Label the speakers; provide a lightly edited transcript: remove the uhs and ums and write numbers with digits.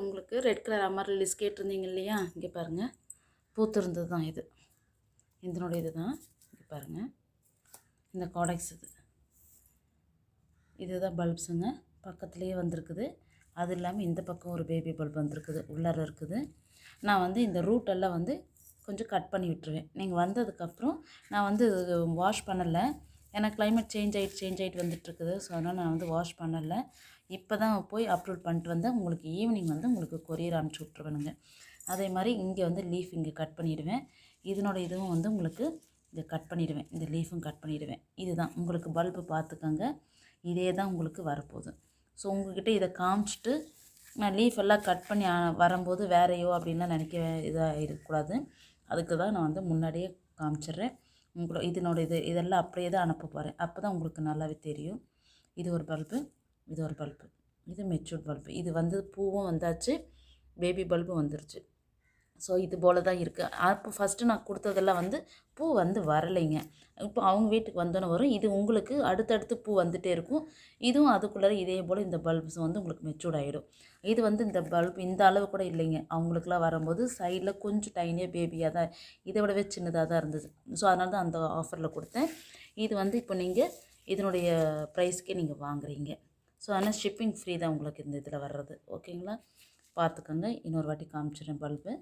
Speaker 1: உங்களுக்கு red colour அமர்லிஸ் கேட்டிருந்தீங்க இல்லையா, இங்கே பாருங்கள் பூத்திருந்தது தான் இது. இதனுடைய இது தான் இங்கே பாருங்கள், இந்த காடெக்ஸ் இதுதான் பல்ப்ஸுங்க. பக்கத்துலேயே வந்திருக்குது. அது இல்லாமல் இந்த பக்கம் ஒரு பேபி பல்ப் வந்திருக்குது, உள்ளார இருக்குது. நான் வந்து இந்த ரூட்டெல்லாம் வந்து கொஞ்சம் கட் பண்ணி விட்டுருவேன். நீங்கள் வந்ததுக்கப்புறம் நான் வந்து வாஷ் பண்ணலை, ஏன்னா கிளைமேட் சேஞ்ச் ஆகிட்டு வந்துட்டுருக்குது. ஸோ அதனால் நான் வந்து வாஷ் பண்ணலை. இப்போ தான் போய் அப்லோட் பண்ணிட்டு வந்தேன். உங்களுக்கு ஈவினிங் வந்து உங்களுக்கு கொரியர் அனுப்பிச்சி விட்ருவேனுங்க. அதே மாதிரி இங்கே வந்து லீஃப் இங்கே கட் பண்ணிவிடுவேன். இதனோட இதுவும் வந்து உங்களுக்கு இங்கே கட் பண்ணிவிடுவேன். இந்த லீஃபும் கட் பண்ணிவிடுவேன். இதுதான் உங்களுக்கு பல்பு பார்த்துக்கோங்க. இதே தான் உங்களுக்கு வரப்போகுது. ஸோ உங்கள்கிட்ட இதை காமிச்சிட்டு நான் லீஃப் எல்லாம் கட் பண்ணி வரும்போது வேறையோ அப்படின்லாம் நினைக்க இதாக இருக்கக்கூடாது. அதுக்கு தான் நான் வந்து முன்னாடியே காமிச்சிட்றேன். இதனோட இதெல்லாம் அப்படியே தான் அனுப்ப போகிறேன். அப்போ தான் உங்களுக்கு நல்லாவே தெரியும். இது ஒரு பல்பு, இது ஒரு பல்பு, இது மெச்சூர்ட் பல்பு. இது வந்து பூவும் வந்தாச்சு, பேபி பல்பும் வந்துருச்சு. ஸோ இது போல் தான் இருக்குது. அப்போ ஃபஸ்ட்டு நான் கொடுத்ததெல்லாம் வந்து பூ வந்து வரலைங்க. இப்போ அவங்க வீட்டுக்கு வந்தோன்னு வரும். இது உங்களுக்கு அடுத்தடுத்து பூ வந்துகிட்டே இருக்கும். இதுவும் அதுக்குள்ளே இதே போல் இந்த பல்ப்ஸ் வந்து உங்களுக்கு மெச்சூர்ட் ஆகிடும். இது வந்து இந்த பல்ப் இந்த அளவு கூட இல்லைங்க. அவங்களுக்குலாம் வரும்போது சைடில் கொஞ்சம் டைனியாக பேபியாக தான், இதை விடவே சின்னதாக தான் இருந்தது. ஸோ அதனால தான் அந்த ஆஃபரில் கொடுத்தேன். இது வந்து இப்போ நீங்கள் இதனுடைய ப்ரைஸ்க்கே நீங்கள் வாங்குறீங்க. ஸோ அதனால் ஷிப்பிங் ஃப்ரீ தான் உங்களுக்கு இந்த இதில் வர்றது. ஓகேங்களா, பார்த்துக்கோங்க. இன்னொரு வாட்டி காமிச்சிடுறேன் பல்பு.